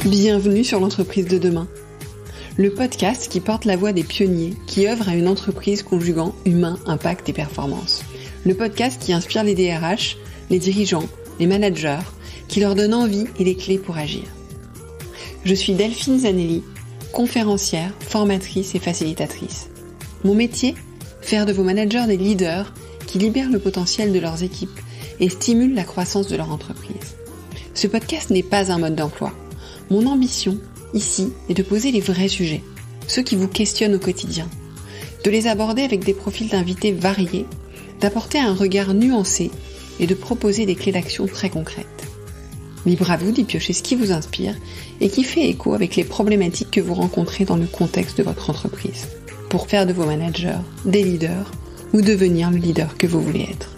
Bienvenue sur l'entreprise de demain, le podcast qui porte la voix des pionniers qui œuvrent à une entreprise conjuguant humain, impact et performance. Le podcast qui inspire les DRH, les dirigeants, les managers, qui leur donne envie et les clés pour agir. Je suis Delphine Zanelli, conférencière, formatrice et facilitatrice. Mon métier ? Faire de vos managers des leaders qui libèrent le potentiel de leurs équipes et stimulent la croissance de leur entreprise. Ce podcast n'est pas un mode d'emploi. Mon ambition, ici, est de poser les vrais sujets, ceux qui vous questionnent au quotidien, de les aborder avec des profils d'invités variés, d'apporter un regard nuancé et de proposer des clés d'action très concrètes. Libre à vous d'y piocher ce qui vous inspire et qui fait écho avec les problématiques que vous rencontrez dans le contexte de votre entreprise, pour faire de vos managers des leaders ou devenir le leader que vous voulez être.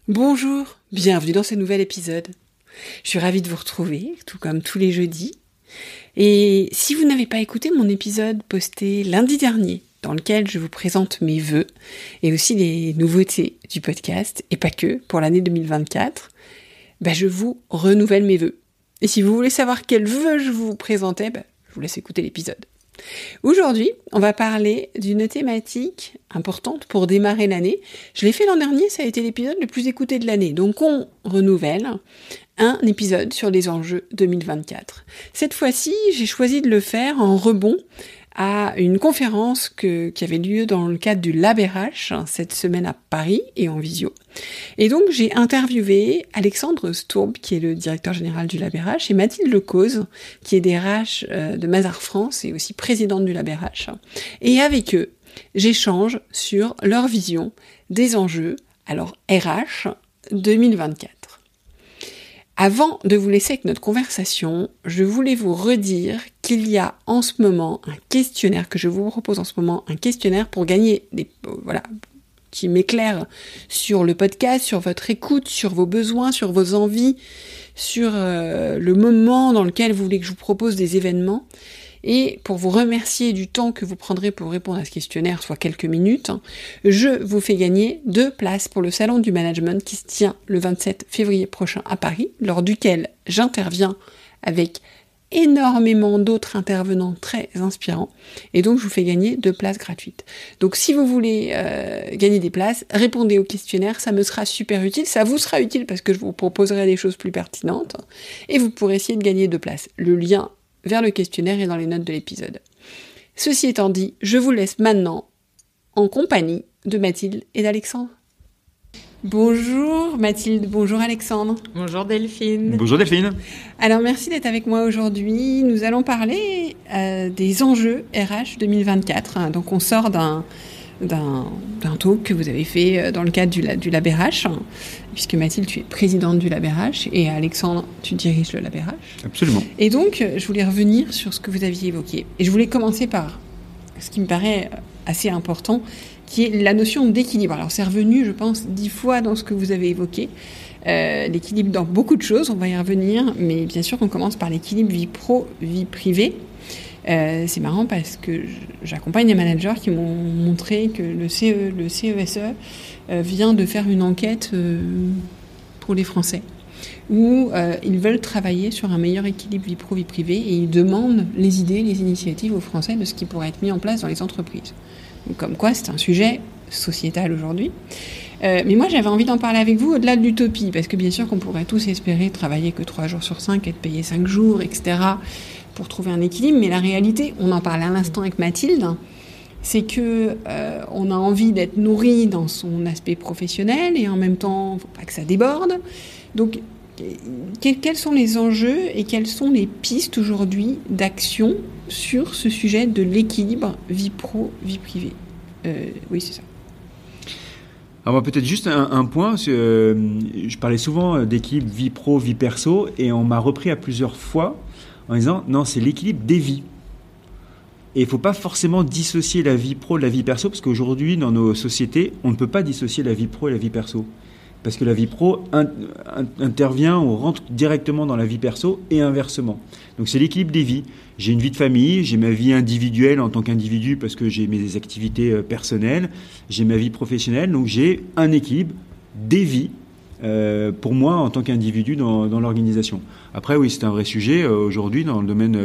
Bonjour, bienvenue dans ce nouvel épisode. Je suis ravie de vous retrouver, tout comme tous les jeudis. Et si vous n'avez pas écouté mon épisode posté lundi dernier, dans lequel je vous présente mes vœux et aussi les nouveautés du podcast, et pas que, pour l'année 2024, je vous renouvelle mes vœux. Et si vous voulez savoir quels vœux je vous présentais, je vous laisse écouter l'épisode. Aujourd'hui, on va parler d'une thématique importante pour démarrer l'année. Je l'ai fait l'an dernier, ça a été l'épisode le plus écouté de l'année. Donc on renouvelle un épisode sur les enjeux 2024. Cette fois-ci, j'ai choisi de le faire en rebond à une conférence qui avait lieu dans le cadre du LabRH cette semaine à Paris et en visio. Et donc j'ai interviewé Alexandre Stourbe, qui est le directeur général du LabRH, et Mathilde Lecause, qui est DRH de Mazars France et aussi présidente du LabRH. Et avec eux, j'échange sur leur vision des enjeux, alors RH 2024. Avant de vous laisser avec notre conversation, je voulais vous redire qu'il y a en ce moment un questionnaire que je vous propose en ce moment, un questionnaire pour gagner qui m'éclaire sur le podcast, sur votre écoute, sur vos besoins, sur vos envies, sur le moment dans lequel vous voulez que je vous propose des événements. Et pour vous remercier du temps que vous prendrez pour répondre à ce questionnaire, soit quelques minutes, je vous fais gagner 2 places pour le Salon du Management qui se tient le 27 février prochain à Paris, lors duquel j'interviens avec énormément d'autres intervenants très inspirants. Et donc, je vous fais gagner 2 places gratuites. Donc, si vous voulez gagner des places, répondez au questionnaire, ça me sera super utile. Ça vous sera utile parce que je vous proposerai des choses plus pertinentes. Et vous pourrez essayer de gagner 2 places. Le lien vers le questionnaire et dans les notes de l'épisode. Ceci étant dit, je vous laisse maintenant en compagnie de Mathilde et d'Alexandre. Bonjour Mathilde, bonjour Alexandre. Bonjour Delphine. Bonjour Delphine. Alors merci d'être avec moi aujourd'hui. Nous allons parler des enjeux RH 2024. Donc on sort d'un talk que vous avez fait dans le cadre du LabRH, puisque Mathilde, tu es présidente du LabRH et Alexandre, tu diriges le LabRH. Absolument. Et donc, je voulais revenir sur ce que vous aviez évoqué. Et je voulais commencer par ce qui me paraît assez important, qui est la notion d'équilibre. Alors, c'est revenu, je pense, 10 fois dans ce que vous avez évoqué. L'équilibre dans beaucoup de choses, on va y revenir, mais bien sûr qu'on commence par l'équilibre vie pro, vie privée. C'est marrant parce que j'accompagne des managers qui m'ont montré que le CESE vient de faire une enquête pour les Français où ils veulent travailler sur un meilleur équilibre vie pro-vie privée et ils demandent les idées, les initiatives aux Français de ce qui pourrait être mis en place dans les entreprises. Donc, comme quoi, c'est un sujet sociétal aujourd'hui. Mais moi, j'avais envie d'en parler avec vous au-delà de l'utopie, parce que bien sûr qu'on pourrait tous espérer travailler que 3 jours sur 5, être payé 5 jours, etc., pour trouver un équilibre. Mais la réalité, on en parlait à l'instant avec Mathilde, c'est que on a envie d'être nourri dans son aspect professionnel et en même temps, faut pas que ça déborde. Donc, quels sont les enjeux et quelles sont les pistes aujourd'hui d'action sur ce sujet de l'équilibre vie pro, vie privée ? Oui, c'est ça. Alors peut-être juste un point, je parlais souvent d'équilibre vie pro, vie perso, et on m'a repris à plusieurs fois en disant non, c'est l'équilibre des vies. Et il ne faut pas forcément dissocier la vie pro de la vie perso, parce qu'aujourd'hui, dans nos sociétés, on ne peut pas dissocier la vie pro et la vie perso. parce que la vie pro intervient ou rentre directement dans la vie perso et inversement. Donc c'est l'équilibre des vies. J'ai une vie de famille, j'ai ma vie individuelle en tant qu'individu parce que j'ai mes activités personnelles, j'ai ma vie professionnelle, donc j'ai un équilibre des vies pour moi en tant qu'individu dans l'organisation. Après oui, c'est un vrai sujet aujourd'hui dans le domaine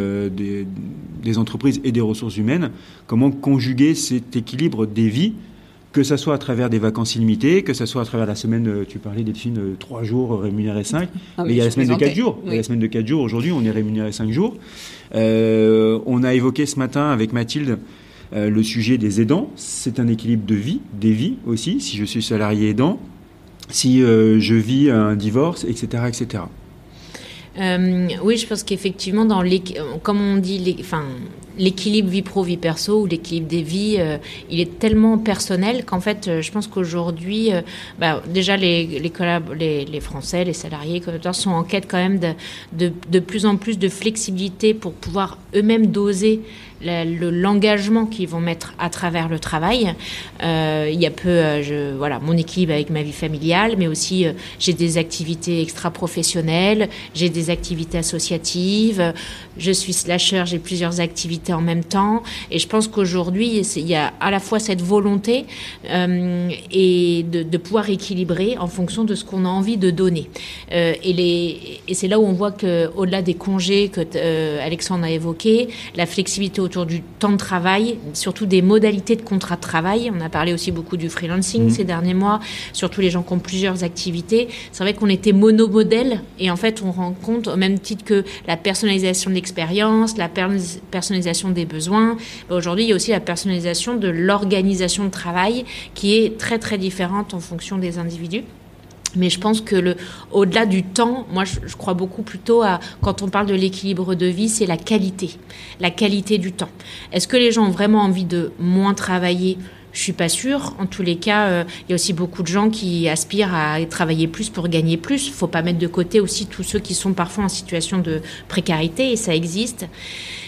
des entreprises et des ressources humaines, comment conjuguer cet équilibre des vies, que ça soit à travers des vacances illimitées, que ça soit à travers la semaine, tu parlais Delphine, 3 jours rémunérés 5, mais il y a la semaine de 4 jours. Oui. Il y a la semaine de 4 jours, aujourd'hui on est rémunéré 5 jours. On a évoqué ce matin avec Mathilde le sujet des aidants, c'est un équilibre de vie, des vies aussi, si je suis salarié aidant, si je vis un divorce, etc. etc. Oui, je pense qu'effectivement, comme on dit, l'équilibre vie pro, vie perso ou l'équilibre des vies, il est tellement personnel qu'en fait, je pense qu'aujourd'hui, déjà les Français, les salariés, sont en quête quand même de plus en plus de flexibilité pour pouvoir eux-mêmes doser l'engagement qu'ils vont mettre à travers le travail. Il y a peu, mon équilibre avec ma vie familiale, mais aussi j'ai des activités extra-professionnelles, j'ai des activités associatives, je suis slasher, j'ai plusieurs activités en même temps. Et je pense qu'aujourd'hui, il y a à la fois cette volonté et de pouvoir équilibrer en fonction de ce qu'on a envie de donner. Et c'est là où on voit qu'au-delà des congés que Alexandre a évoqués, la flexibilité autour du temps de travail, surtout des modalités de contrat de travail. On a parlé aussi beaucoup du freelancing ces derniers mois, surtout les gens qui ont plusieurs activités. C'est vrai qu'on était monomodèle et en fait on rend compte, au même titre que la personnalisation de l'expérience, la personnalisation des besoins, aujourd'hui il y a aussi la personnalisation de l'organisation de travail qui est très très différente en fonction des individus. Mais je pense que au-delà du temps, moi je crois beaucoup plutôt à, quand on parle de l'équilibre de vie, c'est la qualité du temps. Est-ce que les gens ont vraiment envie de moins travailler ? Je suis pas sûre. En tous les cas, il y a aussi beaucoup de gens qui aspirent à travailler plus pour gagner plus. Faut pas mettre de côté aussi tous ceux qui sont parfois en situation de précarité, et ça existe.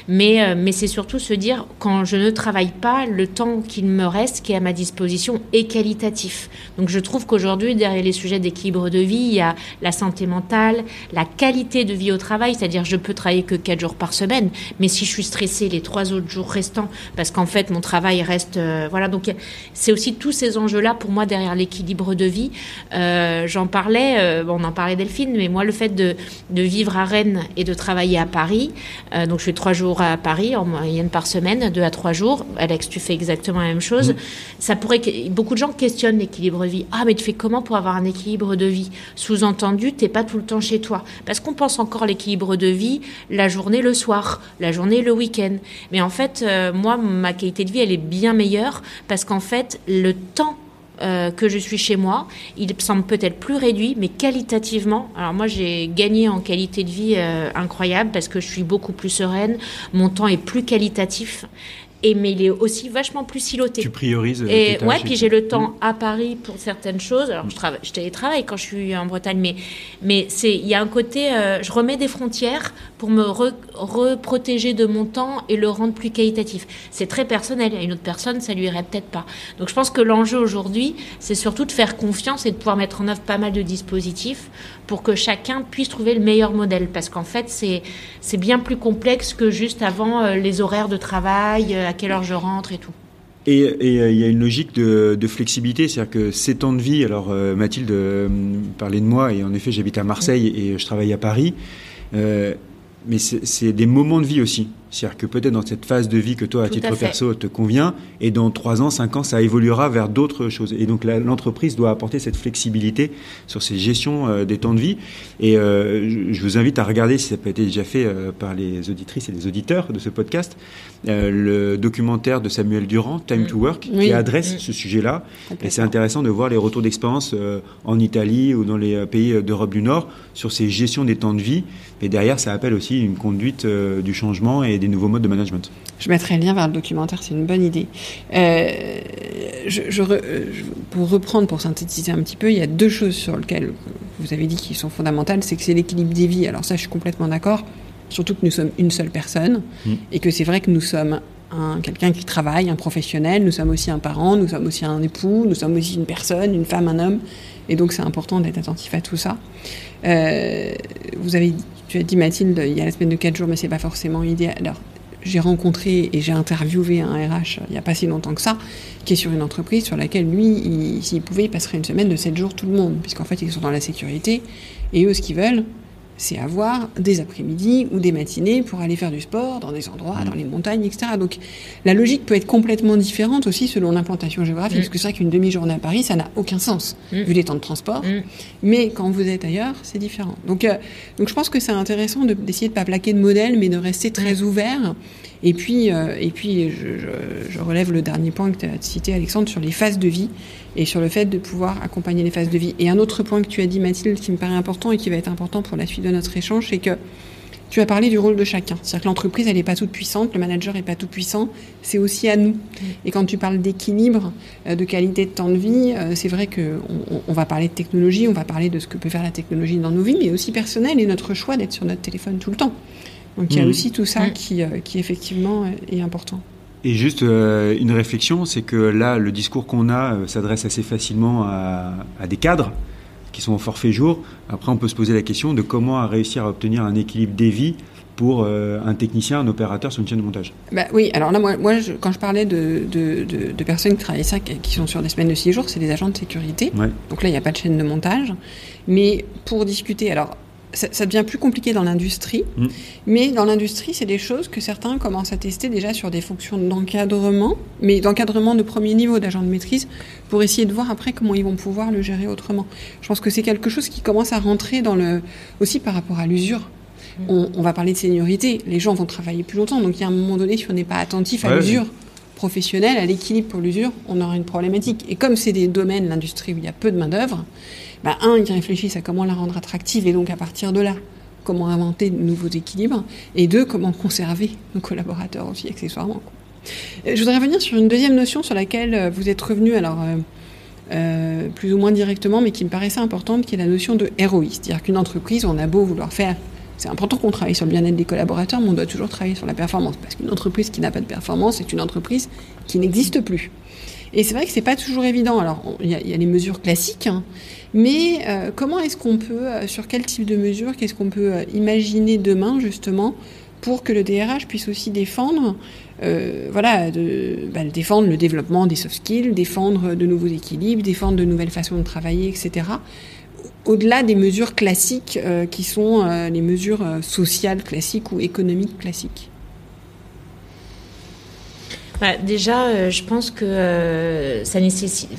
Mais c'est surtout se dire, quand je ne travaille pas, le temps qu'il me reste, qui est à ma disposition, est qualitatif. Donc je trouve qu'aujourd'hui, derrière les sujets d'équilibre de vie, il y a la santé mentale, la qualité de vie au travail, c'est-à-dire je peux travailler que 4 jours par semaine, mais si je suis stressée les 3 autres jours restants, parce qu'en fait mon travail reste... donc c'est aussi tous ces enjeux-là pour moi derrière l'équilibre de vie. J'en parlais, on en parlait Delphine, mais moi le fait de vivre à Rennes et de travailler à Paris, donc je fais 3 jours à Paris en moyenne par semaine, 2 à 3 jours. Alex, tu fais exactement la même chose. Ça pourrait beaucoup de gens questionnent l'équilibre de vie. Ah, mais tu fais comment pour avoir un équilibre de vie ? Sous-entendu, t'es pas tout le temps chez toi. Parce qu'on pense encore l'équilibre de vie la journée, le soir, la journée, le week-end. Mais en fait, moi, ma qualité de vie, elle est bien meilleure parce qu'en fait, le temps que je suis chez moi, il semble peut-être plus réduit, mais qualitativement, alors moi j'ai gagné en qualité de vie incroyable parce que je suis beaucoup plus sereine, mon temps est plus qualitatif. Mais il est aussi vachement plus siloté. Tu priorises tes tâches. Puis j'ai le temps à Paris pour certaines choses. Alors je télétravaille quand je suis en Bretagne, mais il y a un côté, je remets des frontières pour me reprotéger de mon temps et le rendre plus qualitatif. C'est très personnel. À une autre personne, ça lui irait peut-être pas. Donc je pense que l'enjeu aujourd'hui, c'est surtout de faire confiance et de pouvoir mettre en œuvre pas mal de dispositifs pour que chacun puisse trouver le meilleur modèle. Parce qu'en fait, c'est bien plus complexe que juste avant les horaires de travail, à quelle heure je rentre et tout. Et il y a une logique de flexibilité, c'est-à-dire que ces temps de vie, alors Mathilde parlait de moi, et en effet j'habite à Marseille et je travaille à Paris, mais c'est des moments de vie aussi. C'est-à-dire que peut-être dans cette phase de vie que toi, à titre perso, te convient, et dans 3 ans, 5 ans, ça évoluera vers d'autres choses. Et donc l'entreprise doit apporter cette flexibilité sur ces gestions des temps de vie. Et je vous invite à regarder, si ça peut être déjà fait par les auditrices et les auditeurs de ce podcast, le documentaire de Samuel Durand, Time to Work, qui adresse ce sujet-là. Et c'est intéressant de voir les retours d'expérience en Italie ou dans les pays d'Europe du Nord sur ces gestions des temps de vie. Et derrière, ça appelle aussi une conduite du changement et des nouveaux modes de management. Je mettrai le lien vers le documentaire, c'est une bonne idée. Pour reprendre, pour synthétiser un petit peu, il y a 2 choses sur lesquelles vous avez dit qui sont fondamentales, c'est que c'est l'équilibre des vies. Alors ça, je suis complètement d'accord, surtout que nous sommes une seule personne, et que c'est vrai que nous sommes quelqu'un qui travaille, un professionnel, nous sommes aussi un parent, nous sommes aussi un époux, nous sommes aussi une personne, une femme, un homme, Et donc, c'est important d'être attentif à tout ça. Tu as dit, Mathilde, il y a la semaine de 4 jours, mais c'est pas forcément idéal. Alors, j'ai rencontré et j'ai interviewé un RH il n'y a pas si longtemps que ça, qui est sur une entreprise sur laquelle, lui, s'il pouvait, il passerait une semaine de 7 jours tout le monde, puisqu'en fait, ils sont dans la sécurité, et eux, ce qu'ils veulent, c'est avoir des après-midi ou des matinées pour aller faire du sport dans des endroits, dans les montagnes, etc. Donc, la logique peut être complètement différente aussi selon l'implantation géographique, parce que c'est vrai qu'une demi-journée à Paris, ça n'a aucun sens, vu les temps de transport. Mais quand vous êtes ailleurs, c'est différent. Donc je pense que c'est intéressant d'essayer de ne pas plaquer de modèle, mais de rester très ouvert. Et puis je relève le dernier point que tu as cité, Alexandre, sur les phases de vie et sur le fait de pouvoir accompagner les phases de vie. Et un autre point que tu as dit, Mathilde, qui me paraît important et qui va être important pour la suite de notre échange, c'est que tu as parlé du rôle de chacun. C'est-à-dire que l'entreprise, elle n'est pas toute puissante, le manager n'est pas tout puissant, c'est aussi à nous. Et quand tu parles d'équilibre, de qualité de temps de vie, c'est vrai qu'on va parler de technologie, on va parler de ce que peut faire la technologie dans nos vies, mais aussi personnel et notre choix d'être sur notre téléphone tout le temps. Donc il y a aussi tout ça qui effectivement est important. Et juste une réflexion, c'est que là, le discours qu'on a s'adresse assez facilement à des cadres qui sont au forfait jour. Après, on peut se poser la question de comment réussir à obtenir un équilibre des vies pour un technicien, un opérateur sur une chaîne de montage. Oui, alors là, moi quand je parlais de personnes qui travaillent ça, qui sont sur des semaines de 6 jours, c'est des agents de sécurité. Ouais. Donc là, il n'y a pas de chaîne de montage. Mais pour discuter, alors ça devient plus compliqué dans l'industrie, mais dans l'industrie, c'est des choses que certains commencent à tester déjà sur des fonctions d'encadrement, mais d'encadrement de premier niveau, d'agent de maîtrise, pour essayer de voir après comment ils vont pouvoir le gérer autrement. Je pense que c'est quelque chose qui commence à rentrer aussi par rapport à l'usure. On va parler de seniorité, les gens vont travailler plus longtemps, donc il y a un moment donné, si on n'est pas attentif à l'usure professionnelle, à l'équilibre pour l'usure, on aura une problématique. Et comme c'est des domaines, l'industrie, où il y a peu de main-d'œuvre, ils réfléchissent à comment la rendre attractive et donc à partir de là, comment inventer de nouveaux équilibres, et deux, comment conserver nos collaborateurs aussi accessoirement. Je voudrais revenir sur une deuxième notion sur laquelle vous êtes revenu, alors plus ou moins directement, mais qui me paraissait importante, qui est la notion de ROI. C'est-à-dire qu'une entreprise, on a beau vouloir faire... C'est important qu'on travaille sur le bien-être des collaborateurs, mais on doit toujours travailler sur la performance. Parce qu'une entreprise qui n'a pas de performance est une entreprise qui n'existe plus. Et c'est vrai que c'est pas toujours évident. Alors, il y a les mesures classiques, mais comment est-ce qu'on peut, sur quel type de mesures, qu'est-ce qu'on peut imaginer demain, justement, pour que le DRH puisse aussi défendre, défendre le développement des soft skills, défendre de nouveaux équilibres, défendre de nouvelles façons de travailler, etc., au-delà des mesures classiques qui sont les mesures sociales classiques ou économiques classiques. Déjà, je pense que ça nécessite...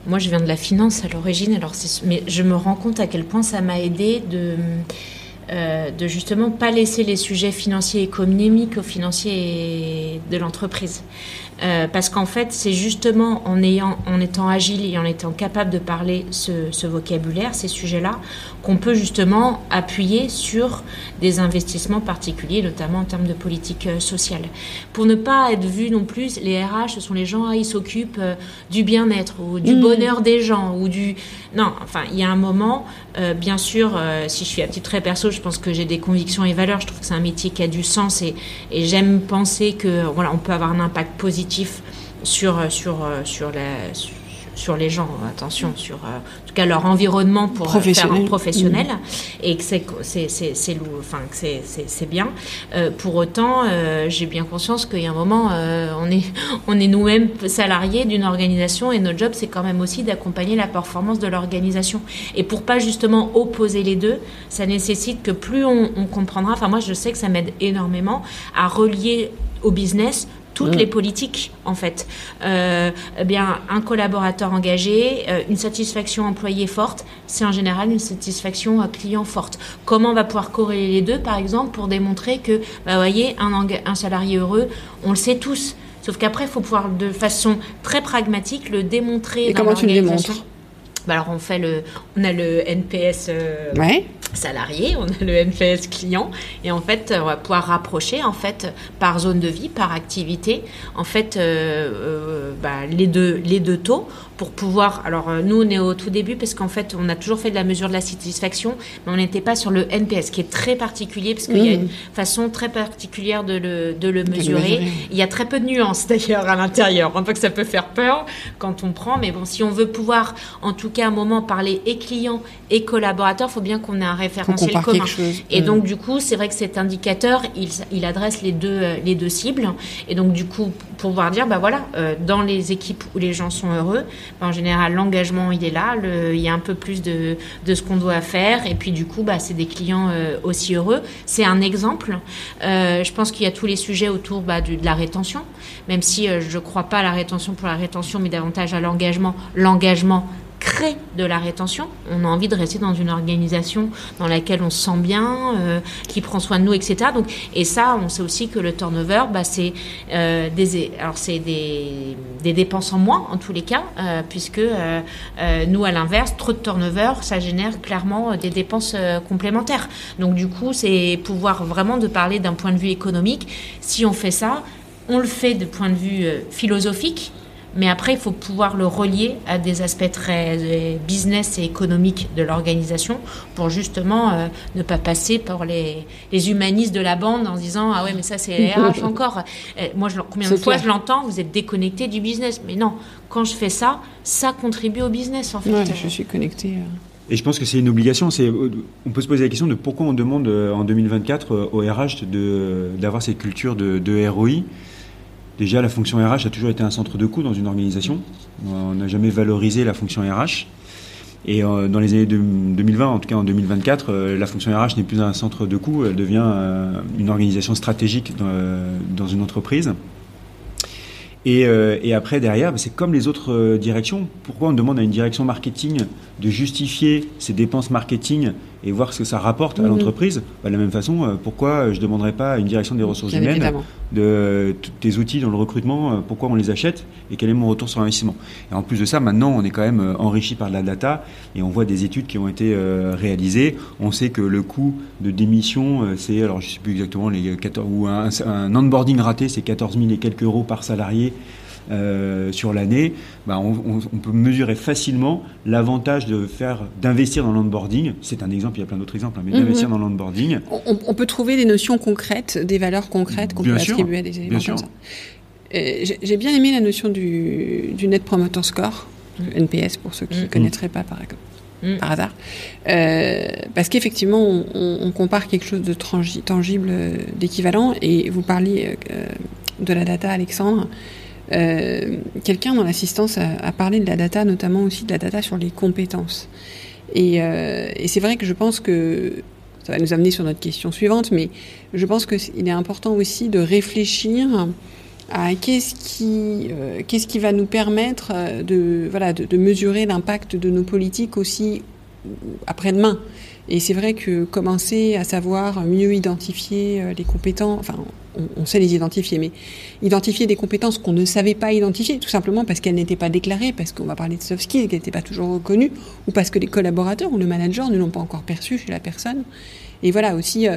moi, je viens de la finance à l'origine, mais je me rends compte à quel point ça m'a aidé de justement pas laisser les sujets financiers et économiques aux financiers de l'entreprise. Parce qu'en fait, c'est justement en étant agile et en étant capable de parler ce vocabulaire, ces sujets-là, qu'on peut justement appuyer sur des investissements particuliers, notamment en termes de politique sociale. Pour ne pas être vu non plus, les RH, ce sont les gens, ils s'occupent du bien-être ou du bonheur des gens ou du... Non, enfin, il y a un moment, bien sûr, si je suis à titre très perso, je pense que j'ai des convictions et valeurs, je trouve que c'est un métier qui a du sens et j'aime penser que voilà, on peut avoir un impact positif sur les gens, attention, sur en tout cas leur environnement pour faire un professionnel, et que c'est bien. Pour autant, j'ai bien conscience qu'il y a un moment, on est nous-mêmes salariés d'une organisation et notre job, c'est quand même aussi d'accompagner la performance de l'organisation. Et pour pas justement opposer les deux, ça nécessite que plus on comprendra, enfin moi je sais que ça m'aide énormément à relier au business toutes les politiques, en fait. Un collaborateur engagé, une satisfaction employé forte, c'est en général une satisfaction client forte. Comment on va pouvoir corréler les deux, par exemple, pour démontrer que, voyez, un salarié heureux, on le sait tous. Sauf qu'après, il faut pouvoir, de façon très pragmatique, le démontrer. Et comment tu le démontres ? Alors on a le NPS salariés, on a le NPS client, et en fait on va pouvoir rapprocher en fait par zone de vie, par activité, en fait les deux taux pour pouvoir. Alors nous on est au tout début parce qu'en fait on a toujours fait de la mesure de la satisfaction, mais on n'était pas sur le NPS qui est très particulier parce qu'il y a une façon très particulière de le mesurer. Il y a très peu de nuances d'ailleurs à l'intérieur. On voit que ça peut faire peur quand on prend, mais bon, si on veut pouvoir en tout cas à un moment parler et clients et collaborateurs, il faut bien qu'on ait un référentiel commun. Et donc du coup, c'est vrai que cet indicateur, il adresse les deux cibles. Et donc du coup, pour pouvoir dire, dans les équipes où les gens sont heureux, en général, l'engagement, il est là. Il y a un peu plus de ce qu'on doit faire. Et puis du coup, c'est des clients aussi heureux. C'est un exemple. Je pense qu'il y a tous les sujets autour de la rétention, même si je ne crois pas à la rétention pour la rétention, mais davantage à l'engagement. L'engagement crée de la rétention. On a envie de rester dans une organisation dans laquelle on se sent bien, qui prend soin de nous, etc. Donc, et ça, on sait aussi que le turnover, c'est des dépenses en moins, en tous les cas, puisque nous, à l'inverse, trop de turnover, ça génère clairement des dépenses complémentaires. Donc, du coup, c'est pouvoir vraiment de parler d'un point de vue économique. Si on fait ça, on le fait de point de vue philosophique, mais après, il faut pouvoir le relier à des aspects très business et économiques de l'organisation pour justement ne pas passer par les humanistes de la bande en se disant « Ah ouais, mais ça, c'est les RH encore. » Moi, combien de fois je l'entends, vous êtes déconnecté du business. Mais non, quand je fais ça, ça contribue au business, en fait. Ouais, je suis connectée. Et je pense que c'est une obligation. On peut se poser la question de pourquoi on demande en 2024 au RH d'avoir cette culture de ROI. Déjà, la fonction RH a toujours été un centre de coût dans une organisation. On n'a jamais valorisé la fonction RH. Et dans les années 2020, en tout cas en 2024, la fonction RH n'est plus un centre de coût, elle devient une organisation stratégique dans une entreprise. Et après, derrière, c'est comme les autres directions. Pourquoi on demande à une direction marketing de justifier ses dépenses marketing et voir ce que ça rapporte à l'entreprise? De la même façon, pourquoi je ne demanderais pas à une direction des ressources humaines de tous tes outils dans le recrutement, pourquoi on les achète et quel est mon retour sur investissement? Et en plus de ça, maintenant, on est quand même enrichi par de la data et on voit des études qui ont été réalisées. On sait que le coût de démission, c'est, alors je ne sais plus exactement, les 14, ou un onboarding raté, c'est 14 000 et quelques euros par salarié. Sur l'année, on peut mesurer facilement l'avantage d'investir dans l'onboarding. C'est un exemple, il y a plein d'autres exemples, mais d'investir dans l'onboarding. On peut trouver des notions concrètes, des valeurs concrètes qu'on peut attribuer à des éléments comme ça. J'ai bien aimé la notion du Net Promoter Score, NPS pour ceux qui ne connaîtraient pas par hasard. Parce qu'effectivement, on compare quelque chose de tangible, d'équivalent, et vous parliez de la data, Alexandre. Quelqu'un dans l'assistance a parlé de la data, notamment aussi de la data sur les compétences. Et c'est vrai que je pense que ça va nous amener sur notre question suivante, mais je pense qu'il est important aussi de réfléchir à qu'est-ce qui va nous permettre de mesurer l'impact de nos politiques aussi après-demain. Et c'est vrai que commencer à savoir mieux identifier les compétences, enfin on sait les identifier, mais identifier des compétences qu'on ne savait pas identifier, tout simplement parce qu'elles n'étaient pas déclarées, parce qu'on va parler de soft skills, qu'elles n'étaient pas toujours reconnues, ou parce que les collaborateurs ou le manager ne l'ont pas encore perçu chez la personne. Et voilà, aussi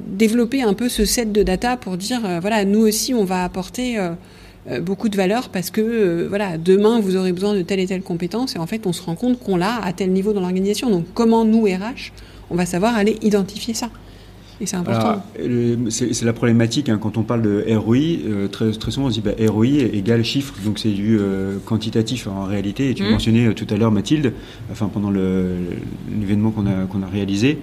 développer un peu ce set de data pour dire, nous aussi on va apporter beaucoup de valeur parce que demain vous aurez besoin de telle et telle compétence, et en fait on se rend compte qu'on l'a à tel niveau dans l'organisation. Donc comment nous, RH, on va savoir aller identifier ça? Et c'est important. Alors, c'est la problématique quand on parle de ROI. Très souvent on se dit ROI égale chiffre, donc c'est du quantitatif en réalité. Et tu mentionnais tout à l'heure, Mathilde, pendant l'événement qu'on a réalisé,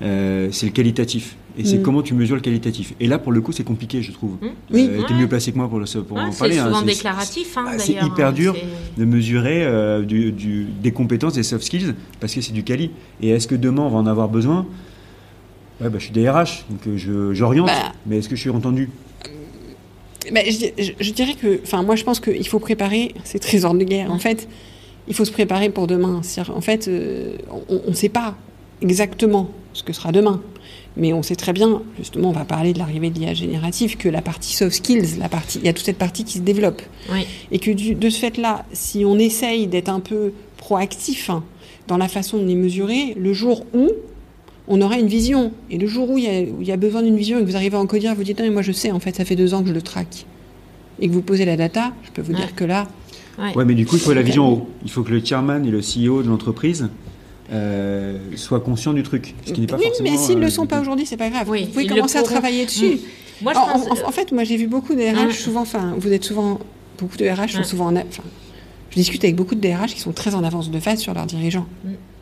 c'est le qualitatif. Et c'est comment tu mesures le qualitatif. Et là, pour le coup, c'est compliqué, je trouve. T'es mieux placé que moi pour en parler. C'est souvent déclaratif, d'ailleurs. C'est hyper dur de mesurer des compétences, des soft skills, parce que c'est du quali. Et est-ce que demain, on va en avoir besoin? Je suis DRH, donc j'oriente, mais est-ce que je suis entendu? Je dirais que, moi, je pense qu'il faut préparer ces trésors de guerre. En fait, il faut se préparer pour demain. En fait, on ne sait pas exactement ce que sera demain. Mais on sait très bien, justement, on va parler de l'arrivée de l'IA générative, que la partie soft skills, il y a toute cette partie qui se développe. Oui. Et que de ce fait-là, si on essaye d'être un peu proactif dans la façon de les mesurer, le jour où on aura une vision. Et le jour où il y a besoin d'une vision et que vous arrivez à encoder, vous dites non, mais moi je sais, en fait, ça fait 2 ans que je le traque. Et que vous posez la data, je peux vous dire que là. Ouais, mais du coup, il faut la vision en haut. Il faut que le chairman et le CEO de l'entreprise soient conscients du truc. Ce qui n'est pas forcément. Mais s'ils ne le sont pas aujourd'hui, c'est pas grave. Oui, vous pouvez commencer à travailler dessus. Moi, je pense... En fait, moi j'ai vu beaucoup de RH souvent, vous êtes souvent, beaucoup de RH sont souvent je discute avec beaucoup de DRH qui sont très en avance de phase sur leurs dirigeants.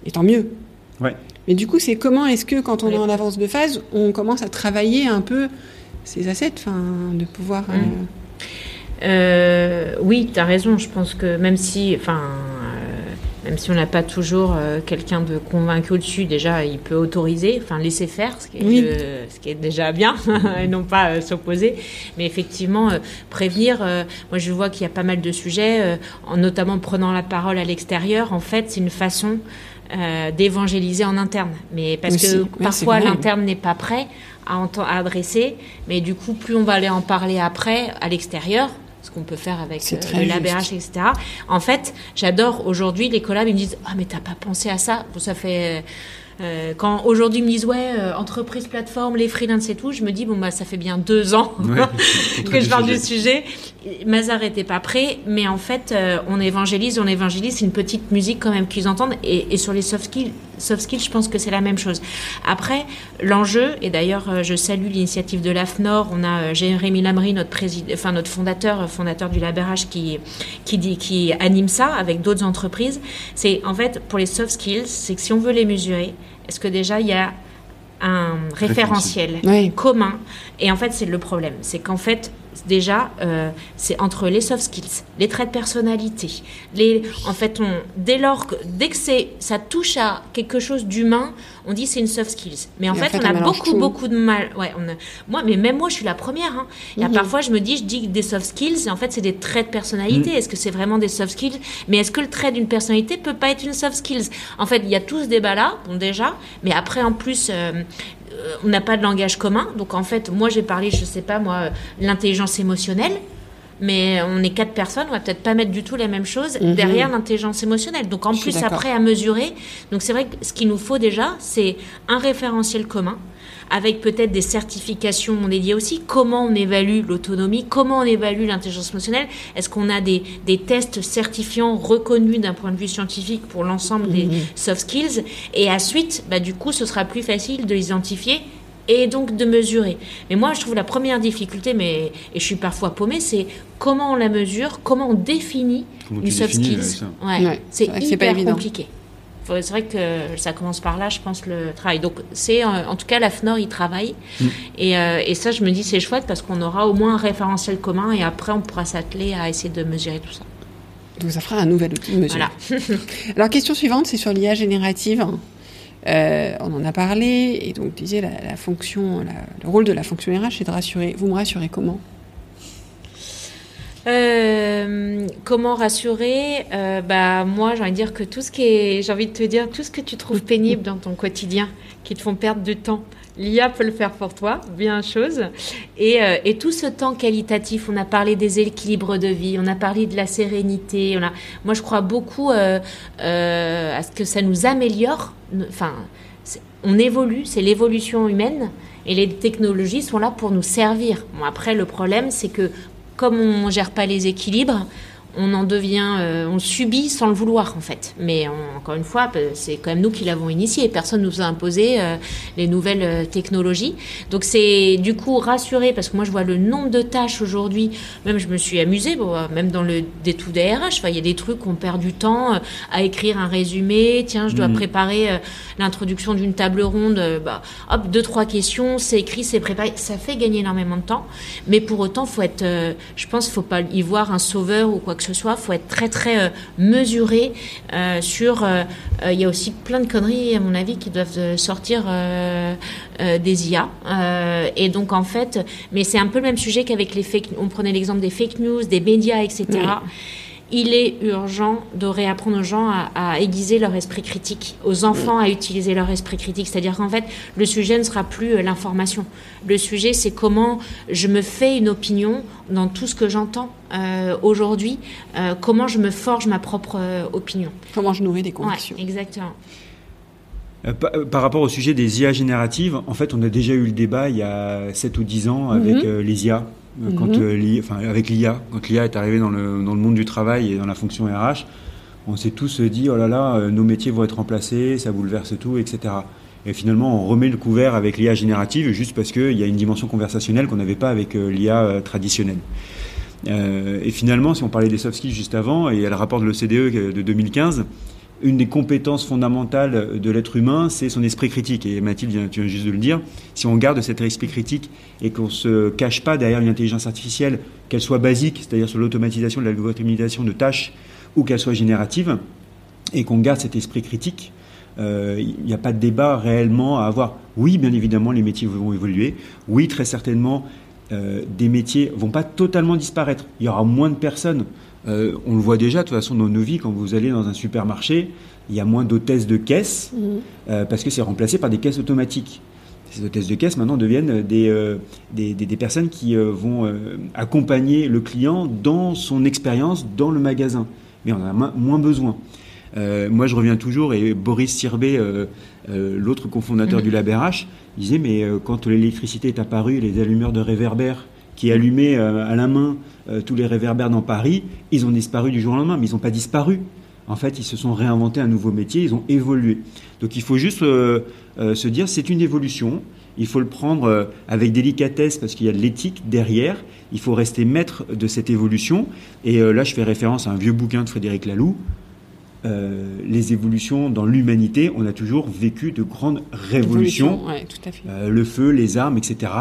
Et tant mieux. Ouais. Mais du coup, c'est comment est-ce que quand on est en avance de phase, on commence à travailler un peu ces assets, de pouvoir... Oui, tu as raison. Je pense que même si on n'a pas toujours quelqu'un de convaincu au-dessus, déjà, il peut autoriser, laisser faire, ce qui est déjà bien, et non pas s'opposer. Mais effectivement, prévenir, moi je vois qu'il y a pas mal de sujets, en notamment prenant la parole à l'extérieur, en fait, c'est une façon d'évangéliser en interne. Mais parce que parfois, l'interne n'est pas prêt à adresser, mais du coup, plus on va aller en parler après, à l'extérieur, ce qu'on peut faire avec le LabRH, etc. En fait, j'adore aujourd'hui les collabs, ils me disent « Ah, mais t'as pas pensé à ça ?» Bon, ça fait... quand aujourd'hui ils me disent entreprise, plateforme, les freelances et tout, je me dis ça fait bien 2 ans que je parle du sujet. Mazar n'était pas prêt, mais en fait on évangélise, c'est une petite musique quand même qu'ils entendent, et sur les soft skills, je pense que c'est la même chose. Après, l'enjeu, et d'ailleurs je salue l'initiative de l'AFNOR, on a Jérémy Lamry, notre fondateur du LabRH qui anime ça avec d'autres entreprises. C'est en fait pour les soft skills, c'est que si on veut les mesurer, est-ce que déjà il y a un référentiel commun? Et en fait, c'est le problème. C'est qu'en fait, déjà, c'est entre les soft skills, les traits de personnalité. Dès que ça touche à quelque chose d'humain, on dit c'est une soft skills. Mais en fait, on a beaucoup de mal. Même moi, je suis la première. Il y a parfois, je dis des soft skills, et en fait, c'est des traits de personnalité. Est-ce que c'est vraiment des soft skills? Mais est-ce que le trait d'une personnalité peut pas être une soft skills? En fait, il y a tout ce débat-là, déjà. Mais après, en plus... on n'a pas de langage commun. Donc, en fait, moi, j'ai parlé, l'intelligence émotionnelle. Mais on est 4 personnes, on va peut-être pas mettre du tout la même chose derrière l'intelligence émotionnelle. Donc, en plus, après, à mesurer. Donc, c'est vrai que ce qu'il nous faut déjà, c'est un référentiel commun, avec peut-être des certifications dédiées aussi. Comment on évalue l'autonomie? Comment on évalue l'intelligence émotionnelle? Est-ce qu'on a des tests certifiants reconnus d'un point de vue scientifique pour l'ensemble des soft skills? Et ensuite, du coup, ce sera plus facile de l'identifier et donc de mesurer. Mais moi, je trouve la première difficulté, et je suis parfois paumée, c'est comment on la mesure, comment on définit une soft skills. C'est hyper compliqué. C'est vrai que ça commence par là, je pense, le travail. Donc, en tout cas, l'AFNOR, il travaille. Et ça, je me dis, c'est chouette parce qu'on aura au moins un référentiel commun, et après, on pourra s'atteler à essayer de mesurer tout ça. Donc, ça fera un nouvel outil de mesure. Voilà. Alors, question suivante, c'est sur l'IA générative. On en a parlé, et donc, tu disais, la fonction, le rôle de la fonction RH, c'est de rassurer. Vous me rassurez comment ? Comment rassurer? Moi, j'ai envie de dire que tout ce que tu trouves pénible dans ton quotidien, qui te font perdre du temps, l'IA peut le faire pour toi, bien chose. Et tout ce temps qualitatif, on a parlé des équilibres de vie, on a parlé de la sérénité. Moi, je crois beaucoup à ce que ça nous améliore. On évolue, c'est l'évolution humaine, et les technologies sont là pour nous servir. Bon, après, le problème, c'est que comme on ne gère pas les équilibres, on subit sans le vouloir, en fait. Mais encore une fois, c'est quand même nous qui l'avons initié. Personne ne nous a imposé les nouvelles technologies. Donc, c'est du coup rassuré, parce que moi, je vois le nombre de tâches aujourd'hui. Même, je me suis amusée, même dans le détour des RH. Il y a des trucs, on perd du temps à écrire un résumé. Tiens, je dois préparer l'introduction d'une table ronde. 2-3 questions, c'est écrit, c'est préparé. Ça fait gagner énormément de temps. Mais pour autant, faut être, je pense qu'il ne faut pas y voir un sauveur ou quoi que ce soit. Il faut être très, très mesuré sur... Il y a aussi plein de conneries, à mon avis, qui doivent sortir des IA. Et donc, en fait... Mais c'est un peu le même sujet qu'avec les fake... On prenait l'exemple des fake news, des médias, etc. Oui. Il est urgent de réapprendre aux gens à aiguiser leur esprit critique, aux enfants à utiliser leur esprit critique. C'est-à-dire qu'en fait, le sujet ne sera plus l'information. Le sujet, c'est comment je me fais une opinion dans tout ce que j'entends aujourd'hui, comment je me forge ma propre opinion. Comment je nourris des convictions. Ouais, exactement. Par rapport au sujet des IA génératives, en fait, on a déjà eu le débat il y a 7 ou 10 ans avec les IA. Avec l'IA, quand l'IA est arrivée dans le monde du travail et dans la fonction RH, on s'est tous dit, oh là là, nos métiers vont être remplacés, ça bouleverse tout, etc. Et finalement, on remet le couvert avec l'IA générative juste parce qu'il y a une dimension conversationnelle qu'on n'avait pas avec l'IA traditionnelle. Et finalement, si on parlait des soft skills juste avant, et il y a le rapport de l'OCDE de 2015, une des compétences fondamentales de l'être humain, c'est son esprit critique. Et Mathilde, tu viens juste de le dire, si on garde cet esprit critique et qu'on ne se cache pas derrière une intelligence artificielle, qu'elle soit basique, c'est-à-dire sur l'automatisation, de l'algorithmisation de tâches, ou qu'elle soit générative, et qu'on garde cet esprit critique, il n'y a pas de débat réellement à avoir. Oui, bien évidemment, les métiers vont évoluer. Oui, très certainement, des métiers ne vont pas totalement disparaître. Il y aura moins de personnes. On le voit déjà, de toute façon, dans nos vies, quand vous allez dans un supermarché, il y a moins d'hôtesses de caisse parce que c'est remplacé par des caisses automatiques. Ces hôtesses de caisse, maintenant, deviennent des personnes qui vont accompagner le client dans son expérience dans le magasin. Mais on en a moins besoin. Moi, je reviens toujours, et Boris Sirbet, l'autre cofondateur du Lab RH, disait, mais quand l'électricité est apparue, les allumeurs de réverbères qui allumaient à la main tous les réverbères dans Paris, ils ont disparu du jour au lendemain, mais ils n'ont pas disparu. En fait, ils se sont réinventés un nouveau métier, ils ont évolué. Donc il faut juste se dire, c'est une évolution, il faut le prendre avec délicatesse parce qu'il y a de l'éthique derrière, il faut rester maître de cette évolution. Et là, je fais référence à un vieux bouquin de Frédéric Laloux, les évolutions dans l'humanité, on a toujours vécu de grandes révolutions, ouais, tout à fait. Le feu, les armes, etc.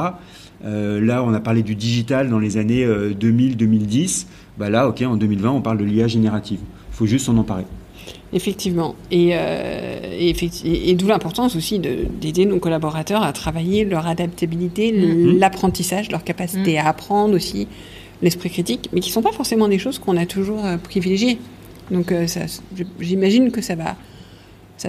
Là, on a parlé du digital dans les années 2000-2010. Là, en 2020, on parle de l'IA générative. Il faut juste s'en emparer. Effectivement. Et d'où l'importance aussi d'aider nos collaborateurs à travailler leur adaptabilité, l'apprentissage, leur capacité à apprendre aussi, l'esprit critique, mais qui ne sont pas forcément des choses qu'on a toujours privilégiées. Donc j'imagine que ça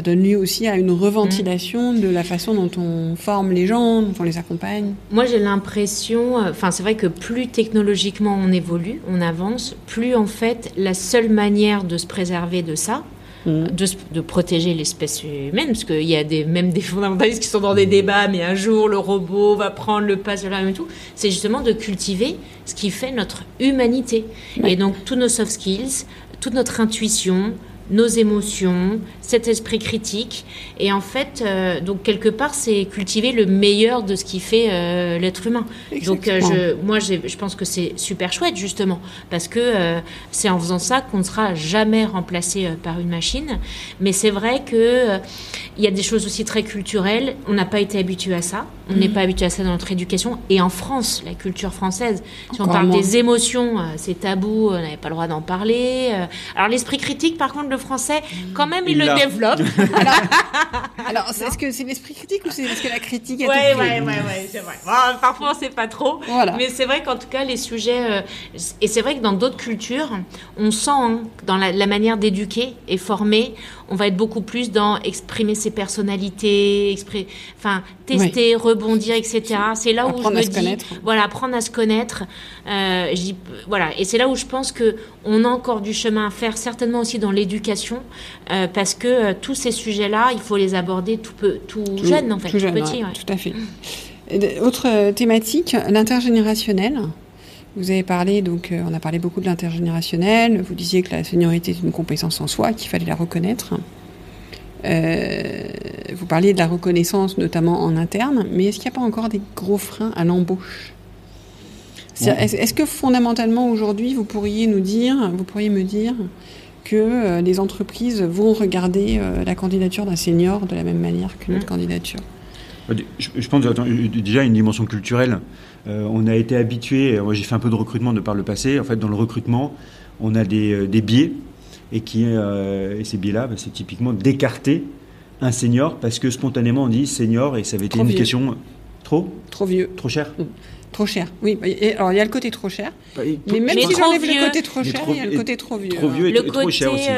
donne lieu aussi à une reventilation de la façon dont on forme les gens, dont on les accompagne. Moi, j'ai l'impression, c'est vrai que plus technologiquement on évolue, on avance, plus en fait la seule manière de se préserver de ça, de protéger l'espèce humaine, parce qu'il y a même des fondamentalistes qui sont dans des débats, mais un jour le robot va prendre le pas sur la et tout, c'est justement de cultiver ce qui fait notre humanité. Ouais. Et donc tous nos soft skills, toute notre intuition, nos émotions, cet esprit critique. Et en fait, donc quelque part, c'est cultiver le meilleur de ce qui fait l'être humain. Exactement. Donc je pense que c'est super chouette, justement, parce que c'est en faisant ça qu'on ne sera jamais remplacé par une machine. Mais c'est vrai qu'il y a des choses aussi très culturelles. On n'a pas été habitué à ça. On n'est pas habitué à ça dans notre éducation. Et en France, la culture française, si on parle des émotions, c'est tabou, on n'avait pas le droit d'en parler. Alors l'esprit critique, par contre, le français, quand même, il le développe. Alors est-ce que c'est l'esprit critique ou c'est parce que la critique est Ouais, c'est vrai. Bon, parfois, on ne sait pas trop. Voilà. Mais c'est vrai qu'en tout cas, les sujets... et c'est vrai que dans d'autres cultures, on sent, dans la manière d'éduquer et former, on va être beaucoup plus dans exprimer ses personnalités, tester, rebondir, etc. C'est là où je me dis... Voilà, apprendre à se connaître. Et c'est là où je pense qu'on a encore du chemin à faire, certainement aussi dans l'éducation, parce que tous ces sujets-là, il faut les aborder tout jeune, en fait, tout petit. Ouais. Tout à fait. Autre thématique, l'intergénérationnel. Vous avez parlé, on a parlé beaucoup de l'intergénérationnel. Vous disiez que la seniorité est une compétence en soi, qu'il fallait la reconnaître. Vous parliez de la reconnaissance, notamment en interne, mais est-ce qu'il n'y a pas encore des gros freins à l'embauche ? Est-ce que fondamentalement aujourd'hui, vous pourriez me dire que les entreprises vont regarder la candidature d'un senior de la même manière qu'une autre candidature ? Je pense déjà une dimension culturelle. On a été habitué, moi j'ai fait un peu de recrutement de par le passé. En fait, dans le recrutement, on a des biais et ces biais-là, c'est typiquement d'écarter un senior parce que spontanément on dit senior et ça avait été une question trop vieux, trop cher. Trop cher, oui. Alors, il y a le côté trop cher, mais même si j'enlève le côté trop cher, il y a le côté trop vieux. Trop vieux et trop cher aussi.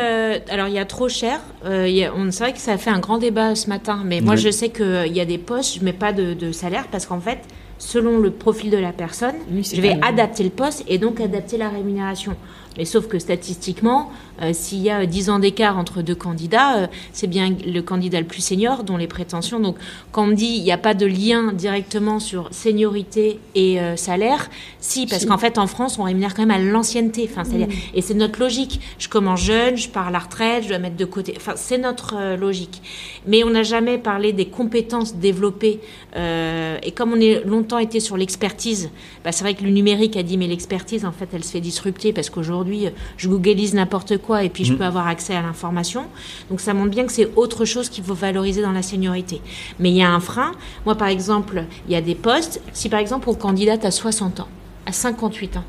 Alors, il y a trop cher. C'est vrai que ça a fait un grand débat ce matin, mais moi, je sais qu'il y a des postes, je ne mets pas de salaire parce qu'en fait, selon le profil de la personne, je vais adapter le poste et donc adapter la rémunération. Mais sauf que statistiquement, s'il y a 10 ans d'écart entre deux candidats, c'est bien le candidat le plus senior dont les prétentions. Donc, quand on me dit il n'y a pas de lien directement sur seniorité et salaire, si, parce qu'en fait, en France, on rémunère quand même à l'ancienneté. Enfin, et c'est notre logique. Je commence jeune, je pars à la retraite, je dois mettre de côté. Enfin, c'est notre logique. Mais on n'a jamais parlé des compétences développées. Et comme on a longtemps été sur l'expertise, c'est vrai que le numérique a dit, mais l'expertise, en fait, elle se fait disrupter parce qu'aujourd'hui, je googlise n'importe quoi et puis je peux avoir accès à l'information. Donc ça montre bien que c'est autre chose qu'il faut valoriser dans la seniorité. Mais il y a un frein. Moi, par exemple, il y a des postes. Si par exemple on candidate à 60 ans, à 58 ans,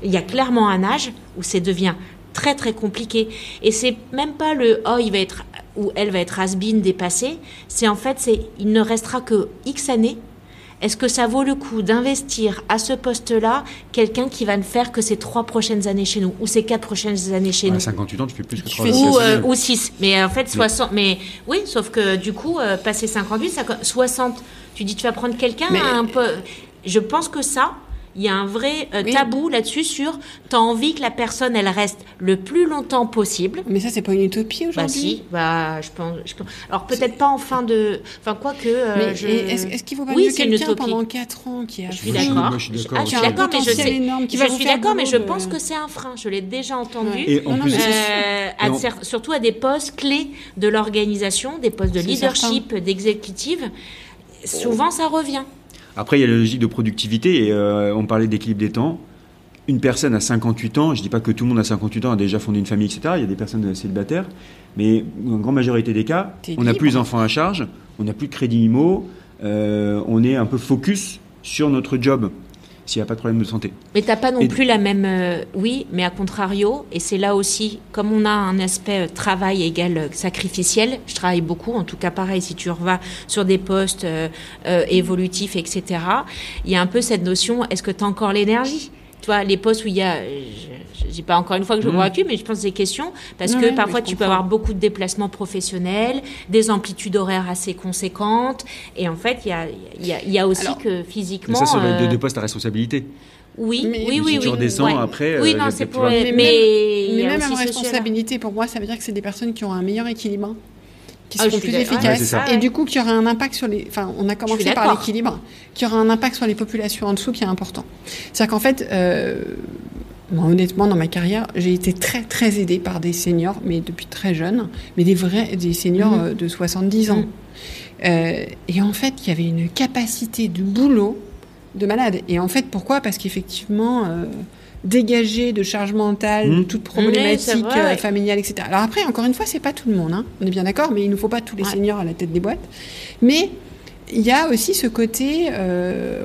il y a clairement un âge où ça devient très très compliqué. Et c'est même pas il va être ou elle va être has-been, dépassée. C'est en fait, il ne restera que X années. Est-ce que ça vaut le coup d'investir à ce poste-là quelqu'un qui va ne faire que ces 3 prochaines années chez nous ou ces 4 prochaines années chez nous? À 58 ans, tu fais plus que 3 années. Ou 6. Mais en fait, 60. Mais oui, sauf que du coup, passer 58, 60, tu dis tu vas prendre quelqu'un un peu. Je pense que ça. Il y a un vrai tabou là-dessus sur t'as envie que la personne elle reste le plus longtemps possible. Mais ça c'est pas une utopie aujourd'hui. Je pense. Alors peut-être pas en fin de, quoique. Est-ce qu'il faut pas mieux quelqu'un pendant 4 ans qui a. Je suis d'accord. Je suis d'accord. Je suis d'accord, mais je suis d'accord, mais je de... pense que c'est un frein. Je l'ai déjà entendu. Et en plus, surtout à des postes clés de l'organisation, des postes de leadership, d'exécutive. Souvent ça revient. Après, il y a la logique de productivité et on parlait d'équilibre des temps. Une personne à 58 ans, je ne dis pas que tout le monde à 58 ans a déjà fondé une famille, etc. Il y a des personnes célibataires, mais dans la grande majorité des cas, on n'a plus d'enfants à charge, on n'a plus de crédit IMO, on est un peu focus sur notre job s'il n'y a pas de problème de santé. Mais tu n'as pas non plus la même... oui, mais à contrario, et c'est là aussi, comme on a un aspect travail égal sacrificiel, je travaille beaucoup, en tout cas pareil, si tu revas sur des postes évolutifs, etc., il y a un peu cette notion, est-ce que tu as encore l'énergie ? Tu vois, les postes où il y a... Je dis pas encore une fois que je me convaincu, mais je pense des questions, parce que parfois tu peux avoir beaucoup de déplacements professionnels, des amplitudes horaires assez conséquentes, et en fait, il y a aussi que physiquement... Mais ça va être des postes à responsabilité. Oui. Si tu redescends après... Oui, non, c'est pour... Mais même à responsabilité, pour moi, ça veut dire que c'est des personnes qui ont un meilleur équilibre, qui seront plus efficaces, et du coup, qui aura un impact sur les... Enfin, on a commencé par l'équilibre, qui aura un impact sur les populations en dessous qui est important. C'est-à-dire qu'en fait... Moi, honnêtement, dans ma carrière, j'ai été très, très aidée par des seniors, mais depuis très jeune, mais des seniors de 70 ans. Et en fait, il y avait une capacité de boulot de malade. Et en fait, pourquoi ? Parce qu'effectivement, dégager de charge mentale, de toute problématique familiale, etc. Alors après, encore une fois, c'est pas tout le monde, hein. On est bien d'accord, mais il ne faut pas tous les seniors à la tête des boîtes. Mais... il y a aussi ce côté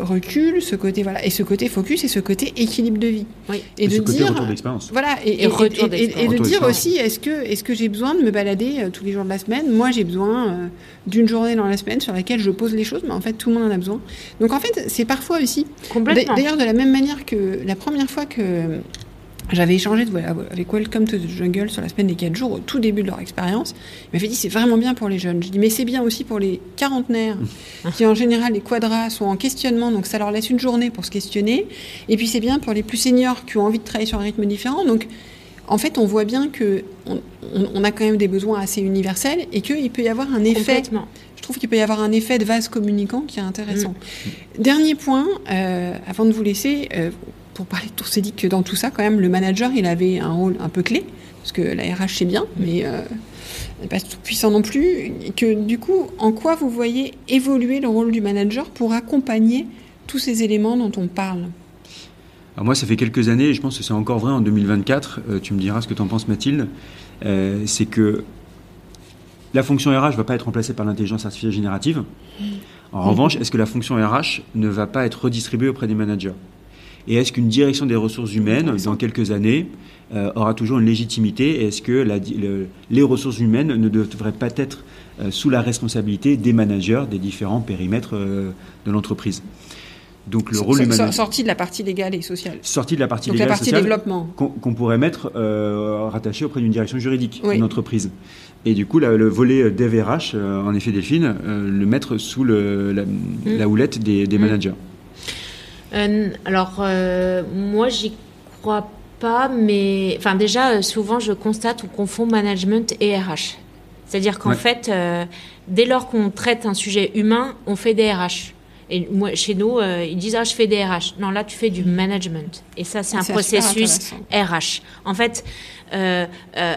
recul, ce côté et ce côté focus et ce côté équilibre de vie. Oui. Et de dire retour d'expérience. Voilà, et de dire aussi est-ce que j'ai besoin de me balader tous les jours de la semaine ? Moi, j'ai besoin d'une journée dans la semaine sur laquelle je pose les choses, mais en fait, tout le monde en a besoin. Donc en fait, c'est parfois aussi complètement. D'ailleurs, de la même manière que la première fois que j'avais échangé avec Welcome to the Jungle sur la semaine des 4 jours, au tout début de leur expérience. Il m'avait dit c'est vraiment bien pour les jeunes. Je dis mais c'est bien aussi pour les quarantenaires, qui en général, les quadras, sont en questionnement, donc ça leur laisse une journée pour se questionner. Et puis c'est bien pour les plus seniors qui ont envie de travailler sur un rythme différent. Donc en fait, on voit bien qu'on a quand même des besoins assez universels et qu'il peut y avoir un effet... Je trouve qu'il peut y avoir un effet de vase communicant qui est intéressant. Dernier point, avant de vous laisser... pour parler de on s'est dit que dans tout ça, quand même, le manager, il avait un rôle un peu clé, parce que la RH, c'est bien, mais pas tout puissant non plus. Et que du coup, en quoi vous voyez évoluer le rôle du manager pour accompagner tous ces éléments dont on parle ? Alors moi, ça fait quelques années, et je pense que c'est encore vrai en 2024, tu me diras ce que tu en penses, Mathilde, c'est que la fonction RH ne va pas être remplacée par l'intelligence artificielle générative. En revanche, est-ce que la fonction RH ne va pas être redistribuée auprès des managers ? Et est-ce qu'une direction des ressources humaines, dans quelques années, aura toujours une légitimité ? Et est-ce que les ressources humaines ne devraient pas être sous la responsabilité des managers des différents périmètres de l'entreprise ? Donc le rôle du manager... Sorti de la partie légale et sociale. Sorti de la partie donc légale la partie et sociale développement. Qu'on pourrait mettre rattaché auprès d'une direction juridique d'une entreprise. Et du coup, le volet dev RH, en effet Delphine, le mettre sous la houlette des managers. Alors, moi, j'y crois pas, mais enfin déjà souvent je constate qu'on confond management et RH. C'est-à-dire qu'en fait, dès lors qu'on traite un sujet humain, on fait des RH. Et moi, chez nous, ils disent je fais des RH. Non, là tu fais du management. Et ça c'est un processus RH. En fait,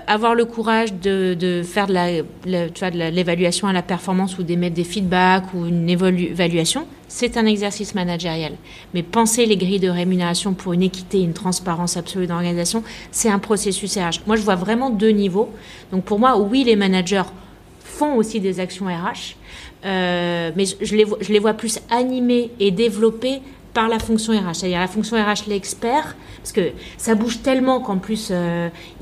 avoir le courage de faire de l'évaluation à la performance ou d'émettre des feedbacks ou une évaluation, c'est un exercice managérial. Mais penser les grilles de rémunération pour une équité, une transparence absolue dans l'organisation, c'est un processus RH. Moi, je vois vraiment 2 niveaux. Donc pour moi, oui, les managers font aussi des actions RH, mais je les vois plus animées et développées par la fonction RH, c'est-à-dire la fonction RH l'expert, parce que ça bouge tellement qu'en plus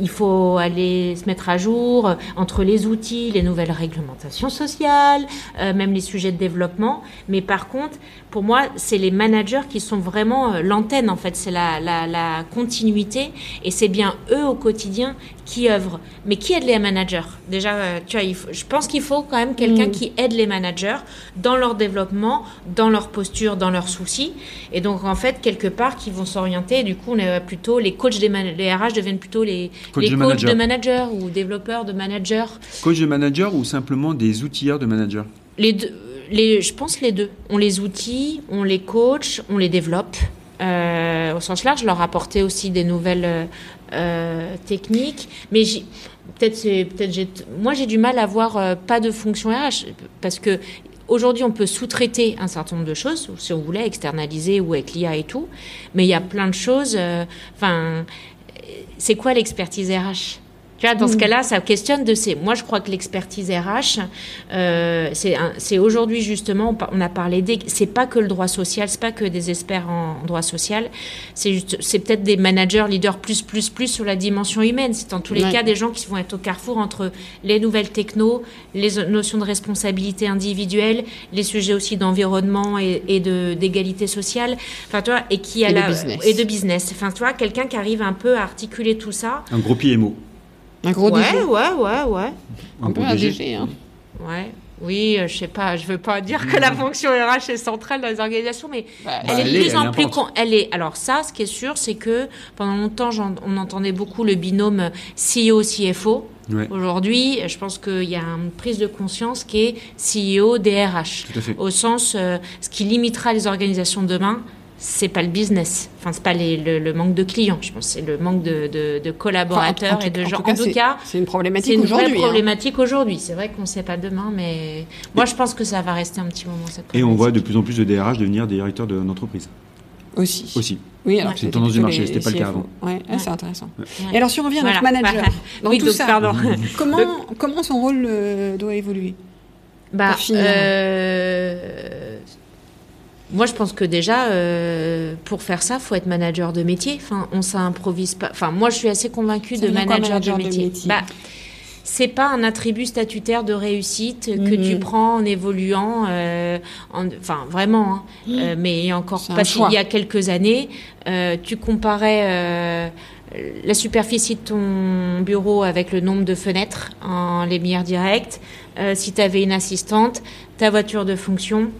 il faut aller se mettre à jour entre les outils, les nouvelles réglementations sociales, même les sujets de développement. Mais par contre, pour moi, c'est les managers qui sont vraiment l'antenne, en fait, c'est la continuité, et c'est bien eux au quotidien qui œuvrent. Mais qui aide les managers ? Déjà, tu vois, je pense qu'il faut quand même quelqu'un qui aide les managers dans leur développement, dans leur posture, dans leurs soucis. Et donc, en fait, quelque part, qui vont s'orienter. Et du coup, on est plutôt les coachs les RH deviennent plutôt les coachs de managers ou développeurs de managers. Coach de managers ou simplement des outilleurs de managers ? Les deux. Je pense les deux. On les outille, on les coach, on les développe. Au sens large, leur apporter aussi des nouvelles techniques. Mais moi, j'ai du mal à voir pas de fonction RH parce que aujourd'hui, on peut sous-traiter un certain nombre de choses, si on voulait externaliser ou avec l'IA et tout. Mais il y a plein de choses. C'est quoi l'expertise RH ? Tu vois, dans ce cas-là, ça questionne Moi, je crois que l'expertise RH, c'est aujourd'hui justement, on a parlé c'est pas que le droit social, c'est pas que des experts en droit social, c'est peut-être des managers, leaders plus sur la dimension humaine. C'est en tous les cas des gens qui vont être au carrefour entre les nouvelles technos, les notions de responsabilité individuelle, les sujets aussi d'environnement et d'égalité sociale. Enfin, tu vois, et de business. Enfin, tu vois, quelqu'un qui arrive un peu à articuler tout ça. Un gros PMO. Un gros DG. Ouais. Un peu un DG, hein. Ouais. Oui, je sais pas, je veux pas dire que la fonction RH est centrale dans les organisations, mais elle est de plus en plus... Alors ça, ce qui est sûr, c'est que pendant longtemps, on entendait beaucoup le binôme CEO-CFO. Ouais. Aujourd'hui, je pense qu'il y a une prise de conscience qui est CEO DRH. Tout à fait. Au sens, ce qui limitera les organisations de demain, c'est pas le business, enfin c'est pas le manque de clients, je pense, c'est le manque de collaborateurs et de gens. En tout cas, c'est une problématique aujourd'hui. C'est une vraie problématique aujourd'hui. C'est vrai qu'on ne sait pas demain, mais moi je pense que ça va rester un petit moment cette problématique. Et on voit de plus en plus de DRH devenir des directeurs d'entreprise. Aussi. Oui, alors c'est une tendance du marché, c'était pas le cas avant. C'est intéressent. Ouais. Et alors si on revient à notre manager, dans tout ça, comment son rôle doit évoluer ? Moi, je pense que déjà, pour faire ça, il faut être manager de métier. Enfin, on s'improvise pas. Enfin, moi, je suis assez convaincue de manager de métier. C'est pas un attribut statutaire de réussite que tu prends en évoluant. Vraiment. Mais encore, parce qu'il y a quelques années, tu comparais la superficie de ton bureau avec le nombre de fenêtres en lumière directe. Si tu avais une assistante, ta voiture de fonction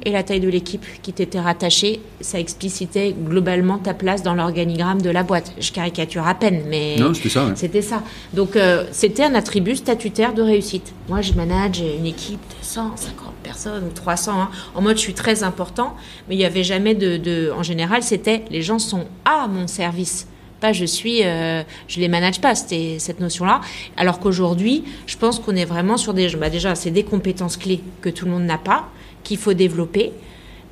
et la taille de l'équipe qui t'était rattachée, ça explicitait globalement ta place dans l'organigramme de la boîte. Je caricature à peine, mais non, c'était ça. Ouais. C'était ça. Donc, c'était un attribut statutaire de réussite. Moi, je manage une équipe de 150 personnes ou 300, en mode je suis très important, mais il n'y avait jamais en général, c'était les gens sont à mon service. Je les manage pas, c'était cette notion-là. Alors qu'aujourd'hui, je pense qu'on est vraiment sur déjà, c'est des compétences clés que tout le monde n'a pas, qu'il faut développer.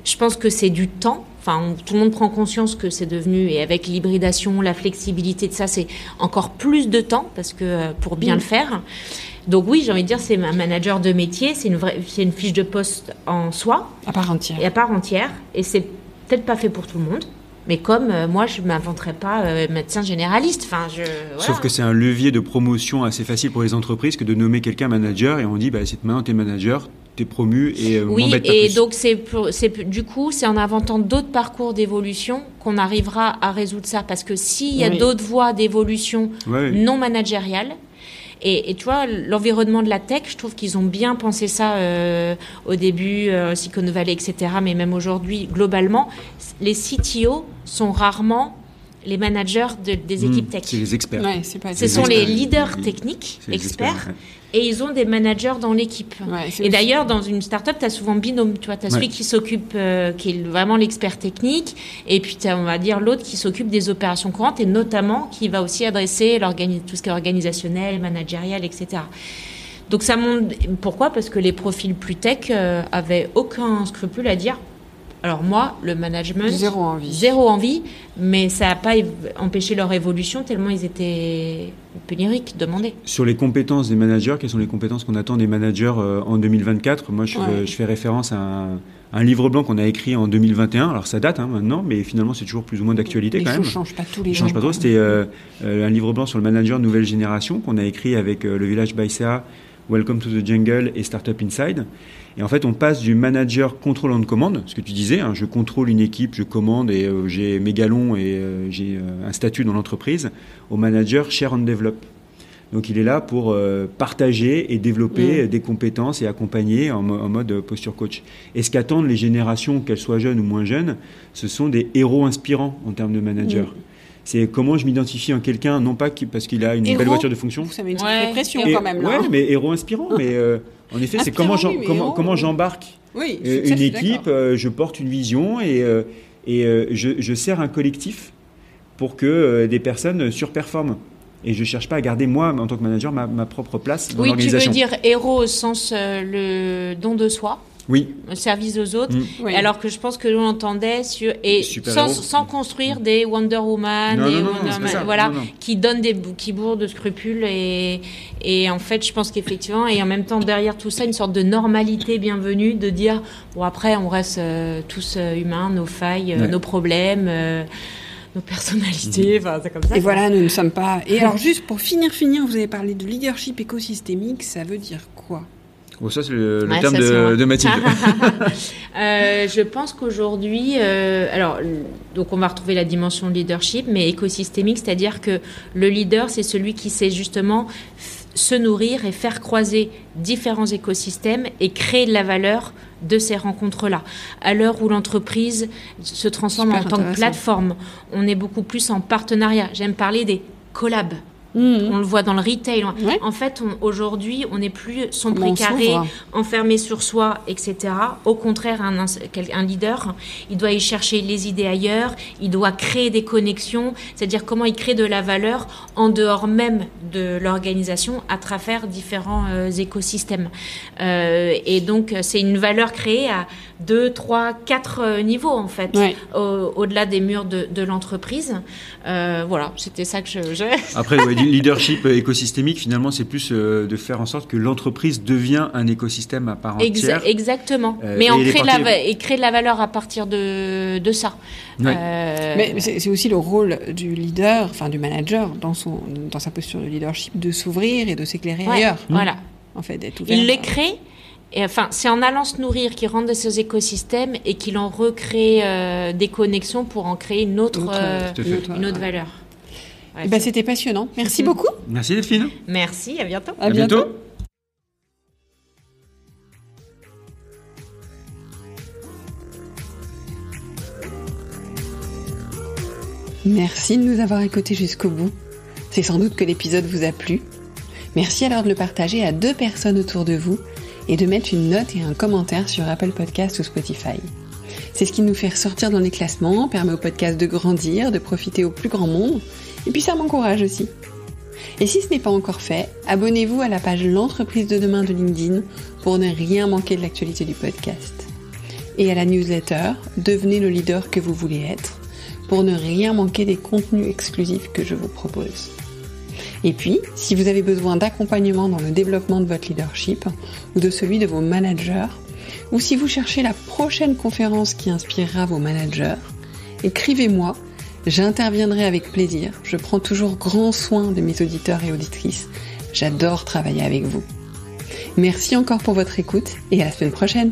Je pense que c'est du temps. Enfin, tout le monde prend conscience que c'est devenu, et avec l'hybridation, la flexibilité de ça, c'est encore plus de temps parce que pour bien le faire. Donc oui, j'ai envie de dire, c'est un manager de métier, c'est une fiche de poste en soi. À part entière. Et à part entière. Et c'est peut-être pas fait pour tout le monde. Mais comme moi, je ne m'inventerais pas médecin généraliste. Sauf que c'est un levier de promotion assez facile pour les entreprises que de nommer quelqu'un manager et on dit maintenant t'es manager, t'es promu et m'embête pas plus. Oui, et donc du coup, c'est en inventant d'autres parcours d'évolution qu'on arrivera à résoudre ça. Parce que s'il y a d'autres voies d'évolution non managériales, et tu vois, l'environnement de la tech, je trouve qu'ils ont bien pensé ça au début, Silicon Valley, etc. Mais même aujourd'hui, globalement, les CTO sont rarement les managers des équipes tech. C'est les experts. Ouais, c'est pas Ce sont les leaders techniques, C'est les experts, ouais. et ils ont des managers dans l'équipe. Ouais, Et d'ailleurs, dans une start-up, tu as souvent binôme. Tu vois, tu as celui qui s'occupe, qui est vraiment l'expert technique, et puis tu as, on va dire, l'autre qui s'occupe des opérations courantes, et notamment qui va aussi adresser tout ce qui est organisationnel, managérial, etc. Donc ça montre. Pourquoi ? Parce que les profils plus tech avaient aucun scrupule à dire. Alors moi, le management, zéro envie, mais ça n'a pas empêché leur évolution tellement ils étaient un peu lyriques, demandés. Sur les compétences des managers, quelles sont les compétences qu'on attend des managers en 2024 ? Moi, je fais référence à un livre blanc qu'on a écrit en 2021. Alors ça date maintenant, mais finalement c'est toujours plus ou moins d'actualité quand même. Il ne change pas tous les jours. Change pas trop. C'était un livre blanc sur le manager nouvelle génération qu'on a écrit avec le Village by CA, Welcome to the Jungle et Startup Inside. Et en fait, on passe du manager contrôle and commande, ce que tu disais, je contrôle une équipe, je commande et j'ai mes galons et j'ai un statut dans l'entreprise, au manager share and develop. Donc il est là pour partager et développer des compétences et accompagner en mode posture coach. Et ce qu'attendent les générations, qu'elles soient jeunes ou moins jeunes, ce sont des héros inspirants en termes de manager. C'est comment je m'identifie en quelqu'un, non pas parce qu'il a une belle voiture de fonction. Ça met une petite répression quand même. Là. Ouais, mais héros inspirant. Mais en effet, c'est comment j'embarque une équipe, je porte une vision et je sers un collectif pour que des personnes surperforment. Et je ne cherche pas à garder, moi, en tant que manager, ma propre place dans l'organisation. Oui, tu veux dire héros au sens le don de soi. Oui. Service aux autres. Oui. Alors que je pense que l'on entendait sans construire des Wonder Woman, qui donnent qui bourrent de scrupules et en fait, je pense qu'effectivement, et en même temps derrière tout ça, une sorte de normalité bienvenue de dire bon après on reste tous humains, nos failles, nos problèmes. Nos personnalités, c'est comme ça. Et voilà, nous ne sommes pas. Et alors juste pour finir, vous avez parlé de leadership écosystémique, ça veut dire quoi ? Oh, ça, c'est le terme de Mathilde. Je pense qu'aujourd'hui, donc on va retrouver la dimension leadership, mais écosystémique, c'est-à-dire que le leader, c'est celui qui sait justement se nourrir et faire croiser différents écosystèmes et créer de la valeur de ces rencontres-là. À l'heure où l'entreprise se transforme en tant que plateforme, on est beaucoup plus en partenariat. J'aime parler des collabs. On le voit dans le retail. Ouais. En fait, aujourd'hui, on n'est plus son précaré, enfermé sur soi, etc. Au contraire, un leader, il doit y chercher les idées ailleurs, il doit créer des connexions, c'est-à-dire comment il crée de la valeur en dehors même de l'organisation à travers différents écosystèmes. Et donc, c'est une valeur créée à 2, 3, 4 niveaux, en fait, au-delà des murs de l'entreprise. Voilà, c'était ça que j'ai. Après, leadership écosystémique, finalement, c'est plus de faire en sorte que l'entreprise devient un écosystème à part entière. Exactement. Mais on crée de la valeur à partir de ça. Ouais. Mais c'est aussi le rôle du leader, enfin du manager, dans sa posture de leadership, de s'ouvrir et de s'éclairer ailleurs. Voilà. En fait, d'être ouvert. Il les crée. Et enfin, c'est en allant se nourrir qu'il rentre dans ces écosystèmes et qu'il en recrée des connexions pour en créer une autre valeur. Ouais, c'était passionnant. Merci beaucoup. Merci Delphine. Merci, à bientôt. À bientôt. Merci de nous avoir écoutés jusqu'au bout. C'est sans doute que l'épisode vous a plu. Merci alors de le partager à 2 personnes autour de vous et de mettre une note et un commentaire sur Apple Podcasts ou Spotify. C'est ce qui nous fait ressortir dans les classements, permet au podcast de grandir, de profiter au plus grand monde, et puis ça m'encourage aussi. Et si ce n'est pas encore fait, abonnez-vous à la page L'entreprise de demain de LinkedIn pour ne rien manquer de l'actualité du podcast. Et à la newsletter, devenez le leader que vous voulez être, pour ne rien manquer des contenus exclusifs que je vous propose. Et puis, si vous avez besoin d'accompagnement dans le développement de votre leadership ou de celui de vos managers, ou si vous cherchez la prochaine conférence qui inspirera vos managers, écrivez-moi, j'interviendrai avec plaisir. Je prends toujours grand soin de mes auditeurs et auditrices. J'adore travailler avec vous. Merci encore pour votre écoute et à la semaine prochaine.